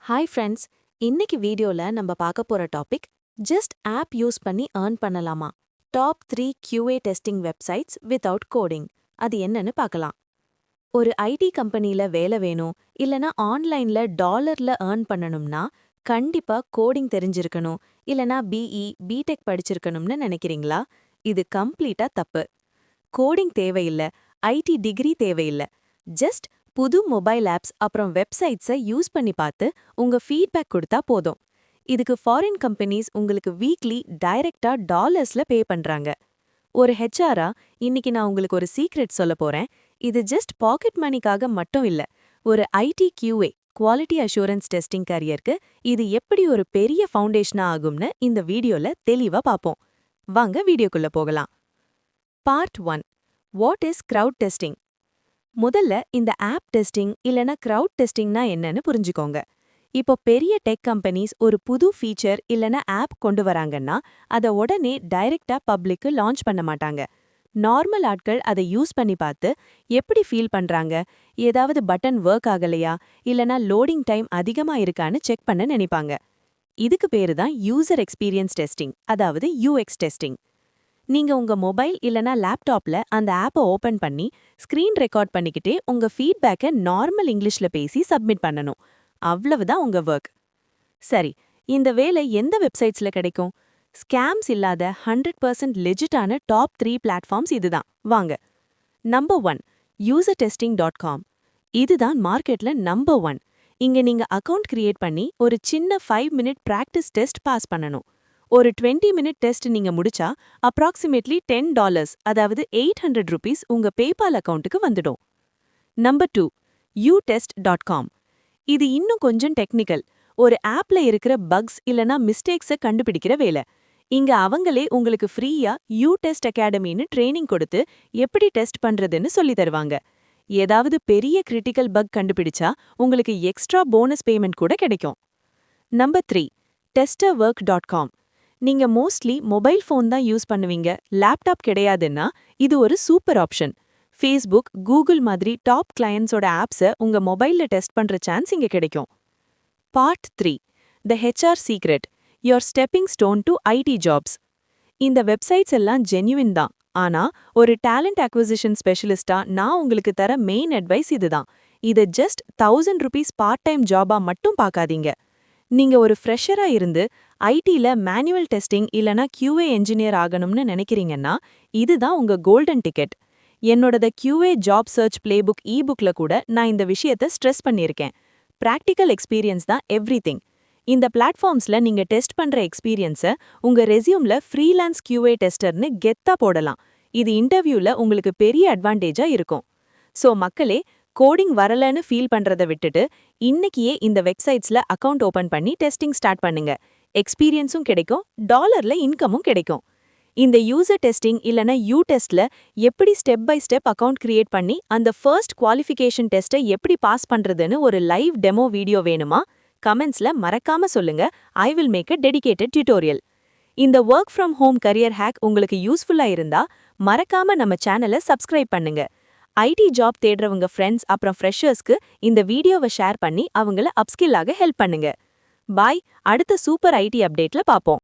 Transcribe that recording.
Hi friends, இன்னைக்கு வீடியோல நம்ம பார்க்க போற டாபிக் ஜஸ்ட் ஆப் யூஸ் பண்ணி earn பண்ணலாமா? Top 3 QA testing websites without coding. அது என்னன்னு பார்க்கலாம். ஒரு ஐடி கம்பெனில வேலை வேணும், இல்லனா ஆன்லைன்ல டாலர்ல earn பண்ணணும்னா கண்டிப்பா கோடிங் தெரிஞ்சிருக்கணும், இல்லனா பிடெக் படிச்சிருக்கணும்னு நினைக்கிறீங்களா? இது கம்ப்ளீட்டா தப்பு. கோடிங் தேவையில்ல, ஐடி டிகிரி தேவையில்ல. ஜஸ்ட் புது மொபைல் ஆப்ஸ் அப்புறம் வெப்சைட்ஸை யூஸ் பண்ணி பார்த்து உங்க ஃபீட்பேக் கொடுத்தா போதும். இதுக்கு ஃபாரின் கம்பெனிஸ் உங்களுக்கு வீக்லி டைரக்டா டாலர்ஸ்ல பே பண்றாங்க. ஒரு ஹெச்ஆரா இன்னைக்கு நான் உங்களுக்கு ஒரு சீக்ரெட் சொல்ல போறேன். இது ஜஸ்ட் பாக்கெட் மணிக்காக மட்டும் இல்ல. ஒரு IT QA quality assurance testing கரியருக்கு இது எப்படி ஒரு பெரிய ஃபவுண்டேஷனா ஆகும்னு இந்த வீடியோல தெளிவா பார்ப்போம். வாங்க வீடியோக்குள்ள போகலாம். Part 1. What is crowd testing? முதல்ல இந்த ஆப் டெஸ்டிங் இல்லனா கிரவுட் டெஸ்டிங்னா என்னன்னு புரிஞ்சுக்கோங்க. இப்போ பெரிய டெக் கம்பெனிஸ் ஒரு புது ஃபீச்சர் இல்லனா ஆப் கொண்டு வராங்கன்னா அதை உடனே டைரக்டா பப்ளிக்கு லான்ச் பண்ண மாட்டாங்க. நார்மல் ஆட்கள் அதை யூஸ் பண்ணி பார்த்து எப்படி ஃபீல் பண்றாங்க, ஏதாவது பட்டன் ஒர்க் ஆகலையா இல்லனா லோடிங் டைம் அதிகமா இருக்கான்னு செக் பண்ண நினைப்பாங்க. இதுக்கு பேரு தான் யூசர் எக்ஸ்பீரியன்ஸ் டெஸ்டிங், அதாவது UX டெஸ்டிங். நீங்க உங்க மொபைல் இல்லனா லேப்டாப்ல அந்த ஆப்பை ஓபன் பண்ணி ஸ்கிரீன் ரெக்கார்ட் பண்ணிக்கிட்டே உங்க ஃபீட்பேக்கை நார்மல் இங்கிலீஷ்ல பேசி சப்மிட் பண்ணணும். அவ்வளவுதான் உங்க ஒர்க். சரி, இந்த வேலை எந்த வெப்சைட்ஸ்ல கிடைக்கும்? ஸ்கேம்ஸ் இல்லாத 100% லெஜிட்டான டாப் 3 பிளாட்ஃபார்ம்ஸ் இதுதான். வாங்க. Number 1, usertesting.com. இதுதான் மார்க்கெட்ல நம்பர் 1. இங்க நீங்க அக்கவுண்ட் கிரியேட் பண்ணி ஒரு சின்ன 5 மினிட் பிராக்டிஸ் டெஸ்ட் பாஸ் பண்ணணும். ஒரு 20 மினிட் டெஸ்ட் நீங்க முடிச்சா அப்ராக்சிமேட்லி $10, அதாவது ₹800 உங்க பேபால் அக்கவுண்ட்டுக்கு வந்துடும். Number 2, utest.com. இது இன்னும் கொஞ்சம் டெக்னிக்கல். ஒரு ஆப்ல இருக்கிற பக்ஸ் இல்லனா மிஸ்டேக்ஸை கண்டுபிடிக்கிற வேலை. இங்க அவங்களே உங்களுக்கு ஃப்ரீயா யூடெஸ்ட் அகாடமின்னு ட்ரெய்னிங் கொடுத்து எப்படி டெஸ்ட் பண்றதுன்னு சொல்லி தருவாங்க. ஏதாவது பெரிய கிரிட்டிக்கல் பக் கண்டுபிடிச்சா உங்களுக்கு எக்ஸ்ட்ரா போனஸ் பேமெண்ட் கூட கிடைக்கும். Number 3, testerwork.com. நீங்க மோஸ்ட்லி மொபைல் ஃபோன் தான் யூஸ் பண்ணுவீங்க, லேப்டாப் கிடையாதுன்னா இது ஒரு சூப்பர் ஆப்ஷன். ஃபேஸ்புக், கூகுள் மாதிரி டாப் கிளையண்ட்ஸோட ஆப்ஸை உங்க மொபைல்ல டெஸ்ட் பண்ற சான்ஸ் இங்க கிடைக்கும். Part 3, the HR secret, your stepping stone to IT jobs. இந்த வெப்சைட்ஸ் எல்லாம் ஜென்யூன் தான். ஆனா ஒரு டேலண்ட் அக்விசிஷன் ஸ்பெஷலிஸ்டா நான் உங்களுக்கு தர மெயின் அட்வைஸ் இதுதான். இது ஜஸ்ட் ₹1000 பார்ட் டைம் ஜாபா மட்டும் பார்க்காதீங்க. நீங்க ஒரு ஃப்ரெஷரா இருந்து ஐடில மேனுவல் டெஸ்டிங் இல்லனா QA என்ஜினியர் ஆகணும்னு நினைக்கிறீங்கன்னா இதுதான் உங்க கோல்டன் டிக்கெட். என்னோடத QA ஜாப் சர்ச் பிளேபுக் இபுக்ல கூட நான் இந்த விஷயத்தை ஸ்ட்ரெஸ் பண்ணியிருக்கேன். பிராக்டிக்கல் எக்ஸ்பீரியன்ஸ் தான் எவ்ரிதிங். இந்த பிளாட்ஃபார்ம்ஸ்ல நீங்க டெஸ்ட் பண்ற எக்ஸ்பீரியன்ஸை உங்க ரெஸ்யூம்ல ஃப்ரீலான்ஸ் QA டெஸ்டர்னு கெத்தா போடலாம். இது இன்டர்வியூல உங்களுக்கு பெரிய அட்வான்டேஜா இருக்கும். சோ மக்களே, கோடிங் வரலன்னு ஃபீல் பண்றதை விட்டுட்டு இன்னைக்கியே இந்த வெப்சைட்ஸ்ல அக்கவுண்ட் ஓபன் பண்ணி டெஸ்டிங் ஸ்டார்ட் பண்ணுங்க. எக்ஸ்பீரியன்ஸும் கிடைக்கும், டாலர்ல இன்கமும் கிடைக்கும். இந்த யூசர் டெஸ்டிங் இல்லனா டெஸ்ட்ல எப்படி step by step account create பண்ணி அந்த ஃபர்ஸ்ட் குவாலிஃபிகேஷன் டெஸ்ட்டை எப்படி பாஸ் பண்றதுன்னு ஒரு லைவ் டெமோ வீடியோ வேணுமா? கமெண்ட்ஸ்ல மறக்காம சொல்லுங்க. I will make a dedicated tutorial. இந்த work from home career hack உங்களுக்கு யூஸ்ஃபுல்லா இருந்தா மறக்காம நம்ம சேனலை சப்ஸ்கிரைப் பண்ணுங்க. ஐடி ஜாப் தேடுறவங்க ஃப்ரெண்ட்ஸ் அப்புறம் ஃப்ரெஷர்ஸ்க்கு இந்த வீடியோவை ஷேர் பண்ணி அவங்கள அப்ஸ்கில் ஆக ஹெல்ப் பண்ணுங்க. பாய். அடுத்த சூப்பர் ஐடி அப்டேட்ல பாப்போம்.